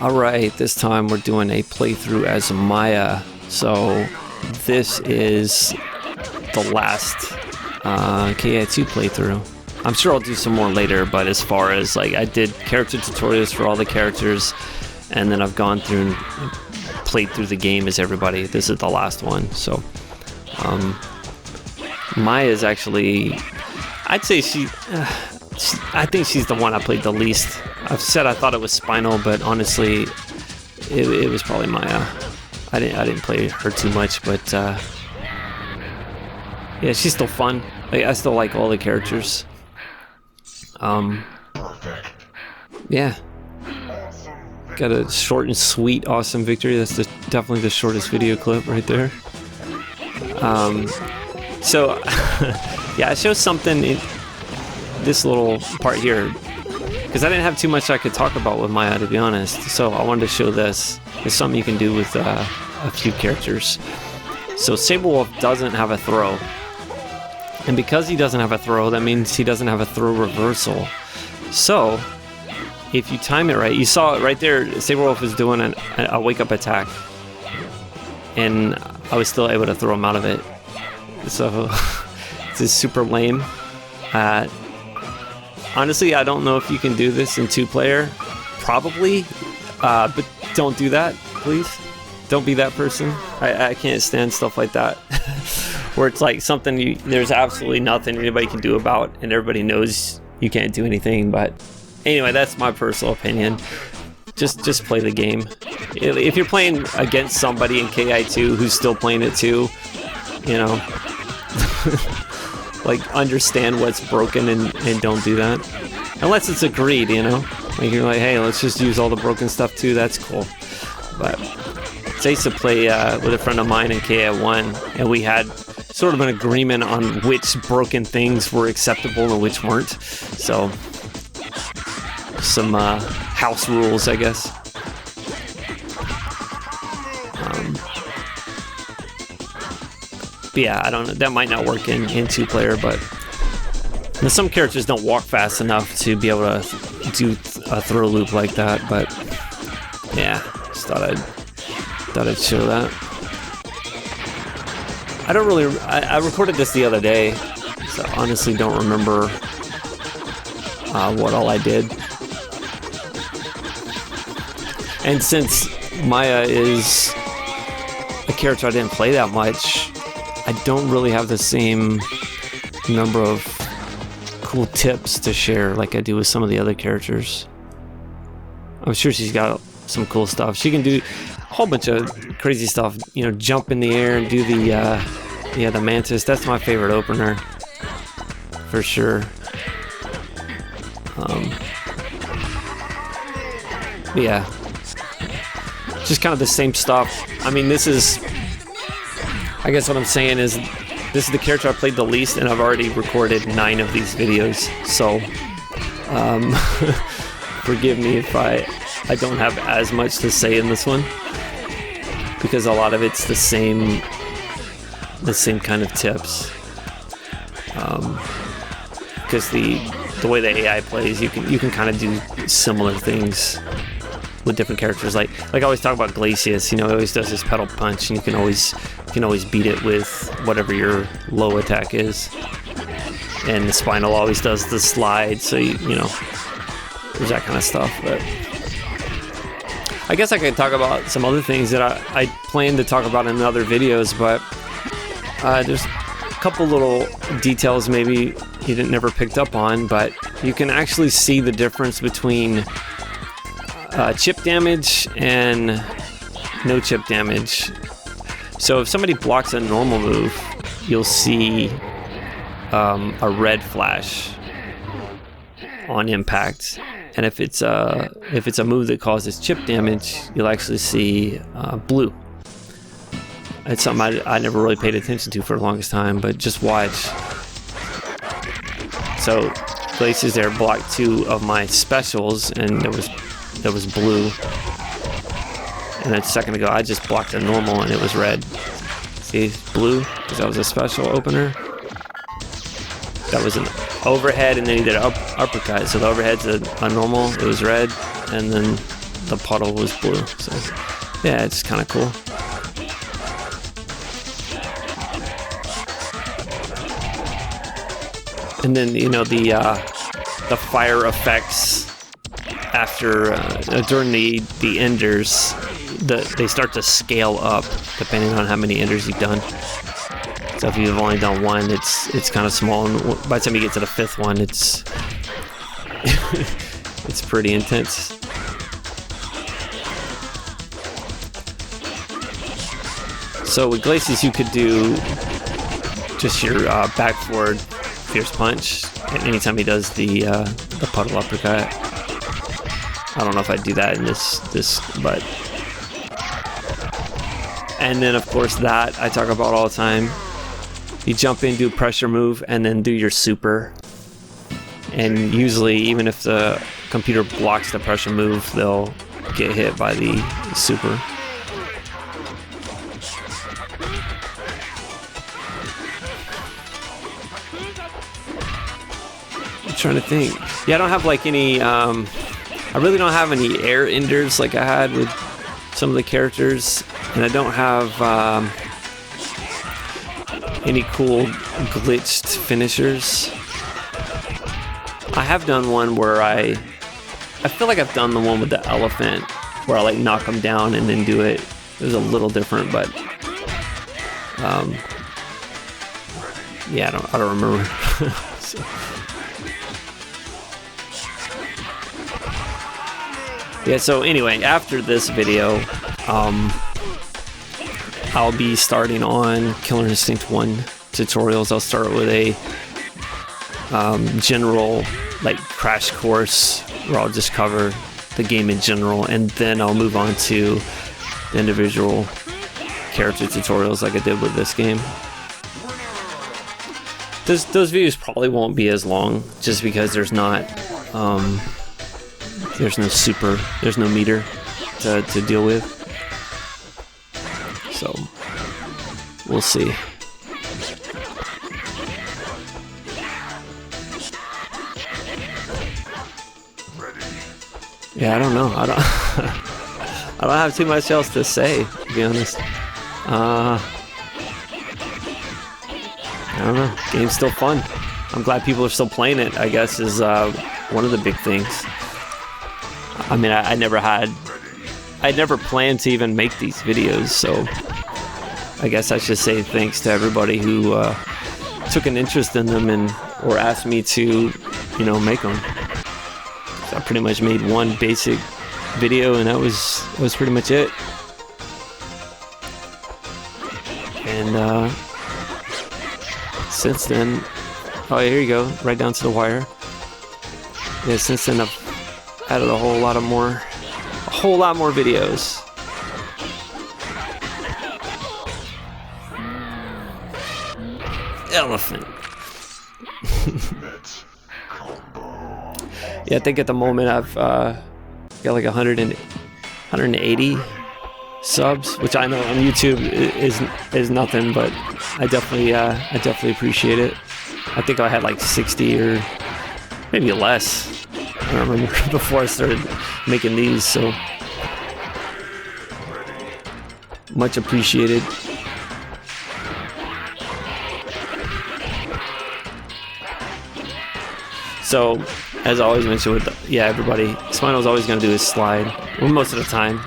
Alright, this time we're doing a playthrough as Maya. So this is the last KI2 playthrough. I'm sure I'll do some more later, but as far as like, I did character tutorials for all the characters, and then I've gone through and played through the game as everybody. This is the last one. So Maya is actually, I'd say I think she's the one I played the least. I've said I thought it was Spinal, but honestly, it was probably Maya. I didn't play her too much, but yeah, she's still fun. Like, I still like all the characters. Yeah, got a short and sweet, awesome victory. That's definitely the shortest video clip right there. So yeah, I showed something in this little part here, because I didn't have too much I could talk about with Maya, to be honest. So I wanted to show this. It's something you can do with a few characters. So SABREWULF doesn't have a throw. And because he doesn't have a throw, that means he doesn't have a throw reversal. So if you time it right, you saw it right there, SABREWULF is doing a wake-up attack. And I was still able to throw him out of it. So this is super lame. Honestly, I don't know if you can do this in 2-player. Probably. But don't do that, please. Don't be that person. I can't stand stuff like that. Where it's like something there's absolutely nothing anybody can do about, and everybody knows you can't do anything. But anyway, that's my personal opinion. Just play the game. If you're playing against somebody in KI2 who's still playing it too, you know, like, understand what's broken and don't do that. Unless it's agreed, you know? Like, you're like, hey, let's just use all the broken stuff too, that's cool. But I used to play with a friend of mine in KI1, and we had sort of an agreement on which broken things were acceptable and which weren't. So, some house rules, I guess. But yeah, I don't know. That might not work in 2-player, but some characters don't walk fast enough to be able to do a throw loop like that. But yeah, just thought I'd show that. I don't really. I recorded this the other day, so honestly don't remember what all I did. And since Maya is a character I didn't play that much, I don't really have the same number of cool tips to share like I do with some of the other characters. I'm sure she's got some cool stuff. She can do a whole bunch of crazy stuff, you know, jump in the air and do the mantis. That's my favorite opener for sure. Yeah, just kind of the same stuff. I mean, this is, I guess what I'm saying is, this is the character I played the least, and I've already recorded 9 of these videos, so forgive me if I don't have as much to say in this one, because a lot of it's the same kind of tips. Because the way the AI plays, you can kind of do similar things with different characters. Like I always talk about GLACIUS, you know, he always does his pedal punch, and you can always beat it with whatever your low attack is. And the Spinal always does the slide, so you know, there's that kind of stuff. But I guess I could talk about some other things that I plan to talk about in other videos, but there's a couple little details maybe you never picked up on, but you can actually see the difference between chip damage and no chip damage. So if somebody blocks a normal move, you'll see a red flash on impact, and if it's a move that causes chip damage, you'll actually see blue. It's something I never really paid attention to for the longest time, but just watch. So GLACIUS there blocked 2 of my specials, and there was blue. And then a second ago, I just blocked a normal, and it was red. See, blue, because that was a special opener. That was an overhead, and then he did an uppercut. So the overhead's a normal, it was red, and then the puddle was blue. So yeah, it's kind of cool. And then, you know, the fire effects after during the enders, they start to scale up depending on how many enders you've done. So if you've only done one, it's kind of small, and by the time you get to the 5th one, it's it's pretty intense. So with Glacius, you could do just your back forward fierce punch anytime he does the puddle uppercut. I don't know if I'd do that in this, but. And then of course that I talk about all the time. You jump in, do a pressure move, and then do your super. And usually, even if the computer blocks the pressure move, they'll get hit by the super. I'm trying to think. Yeah, I don't have like any. I really don't have any air enders like I had with some of the characters, and I don't have any cool glitched finishers. I have done one where I feel like I've done the one with the elephant where I like knock him down and then do it. It was a little different, but yeah, I don't remember. So. Yeah, so anyway, after this video, I'll be starting on Killer Instinct 1 tutorials. I'll start with a general like crash course where I'll just cover the game in general, and then I'll move on to the individual character tutorials like I did with this game. Those videos probably won't be as long just because there's not there's no super, there's no meter to deal with. So we'll see. Yeah, I don't know. I don't have too much else to say, to be honest. I don't know. Game's still fun. I'm glad people are still playing it, I guess, is one of the big things. I mean, I never planned to even make these videos, so I guess I should say thanks to everybody who took an interest in them or asked me to, you know, make them. So I pretty much made one basic video, and that was pretty much it. And since then, oh, here you go, right down to the wire. Yeah, since then I've added a whole lot more videos. Elephant. Yeah, I think at the moment I've got like 180 subs, which I know on YouTube is nothing, but I definitely appreciate it. I think I had like 60 or maybe less. I don't remember before I started making these, so much appreciated. So, as I always mentioned with everybody, Spinal's always going to do his slide, well, most of the time.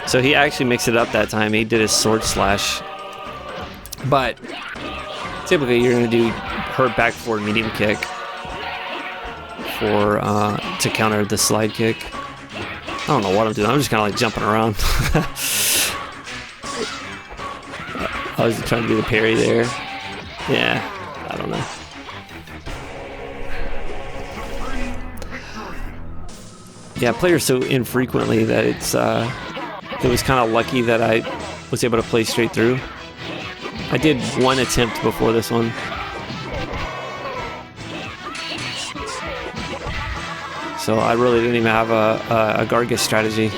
So he actually mixed it up that time. He did his sword slash, but typically you're going to do her back forward medium kick for to counter the slide kick. I don't know what I'm doing. I'm just kind of like jumping around. I was trying to do the parry there. Yeah, I don't know. Yeah, I play her so infrequently that it was kind of lucky that I was able to play straight through. I did one attempt before this one. So I really didn't even have a Gargos strategy.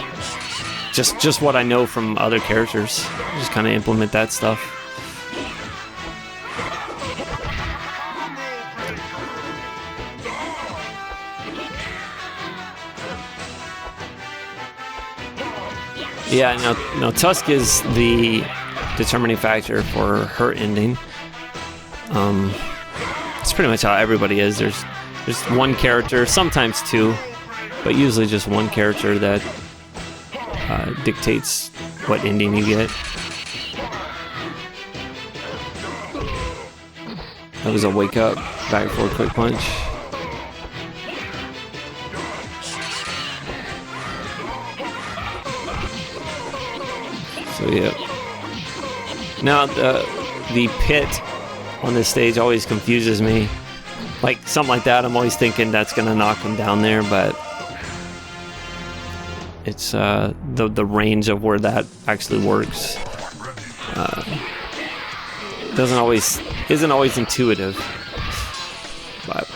Just what I know from other characters. Just kind of implement that stuff. Yeah, no, Tusk is the determining factor for her ending. It's pretty much how everybody is. There's one character, sometimes two, but usually just one character that dictates what ending you get. That was a wake up, back for a quick punch. So yeah. Now the pit on this stage always confuses me. Like something like that, I'm always thinking that's gonna knock him down there, but it's the range of where that actually works isn't always intuitive. But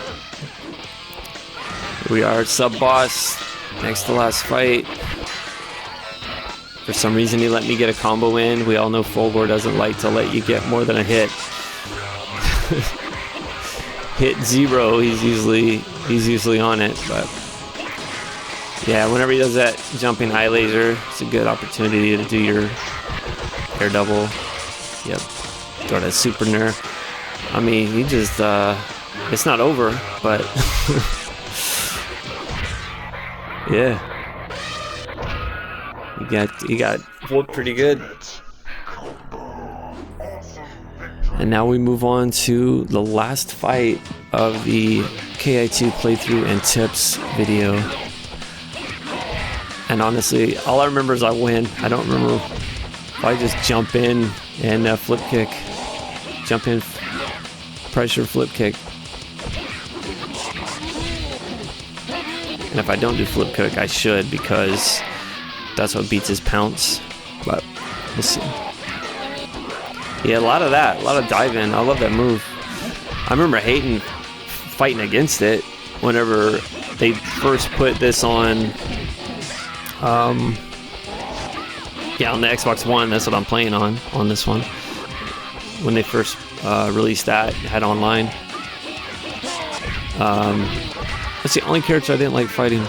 here we are, sub boss, next to last fight. For some reason he let me get a combo in. We all know Fulgore doesn't like to let you get more than a hit. Hit 0, he's usually on it, but yeah, whenever he does that jumping eye laser, it's a good opportunity to do your air double. Yep, throw that super nerf. I mean, he just it's not over, but yeah, he got whooped pretty good. And now we move on to the last fight of the KI2 playthrough and tips video. And honestly, all I remember is I win. I don't remember if I just jump in and flip kick. Jump in, pressure, flip kick. And if I don't do flip kick, I should, because that's what beats his pounce. But we'll see. Yeah, a lot of that, a lot of dive in. I love that move. I remember hating fighting against it whenever they first put this on. Yeah, on the Xbox One. That's what I'm playing on this one. When they first released that, had online. That's the only character I didn't like fighting.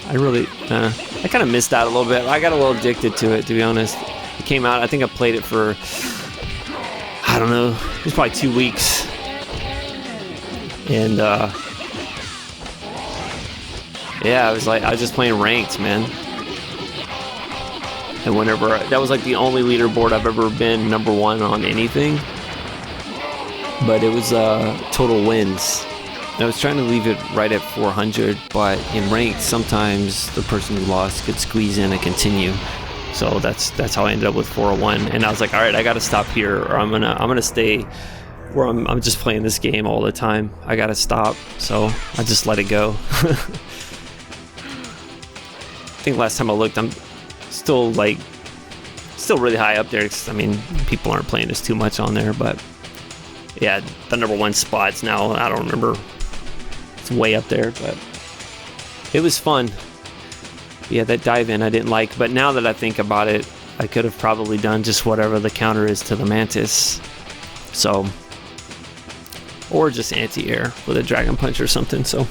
I kind of missed that a little bit. I got a little addicted to it, to be honest. It came out, I think I played it for, I don't know, it was probably 2 weeks. And yeah, I was just playing ranked, man. And whenever, that was like the only leaderboard I've ever been #1 on anything. But it was total wins. I was trying to leave it right at 400, but in ranked, sometimes the person who lost could squeeze in and continue. So that's how I ended up with 401. And I was like, all right, I gotta stop here, or I'm gonna stay where I'm just playing this game all the time. I gotta stop. So I just let it go. I think last time I looked, I'm still really high up there. 'Cause, I mean, people aren't playing this too much on there, but yeah, the #1 spots now, I don't remember. It's way up there, but it was fun. Yeah, that dive in I didn't like, but now that I think about it, I could have probably done just whatever the counter is to the Mantis. So, or just anti-air with a Dragon Punch or something. So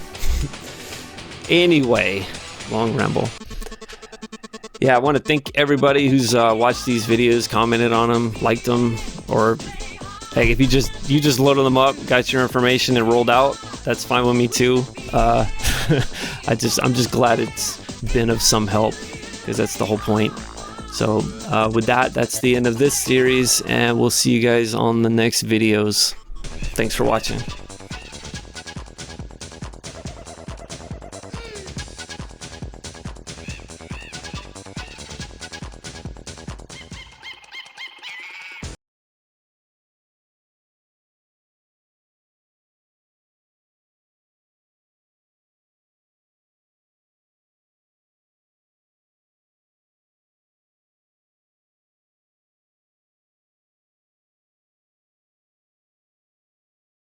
anyway, long ramble. Yeah, I want to thank everybody who's watched these videos, commented on them, liked them, or hey, if you just loaded them up, got your information and rolled out, that's fine with me too. I'm just glad it's been of some help, because that's the whole point. So with that's the end of this series, and we'll see you guys on the next videos. Thanks for watching.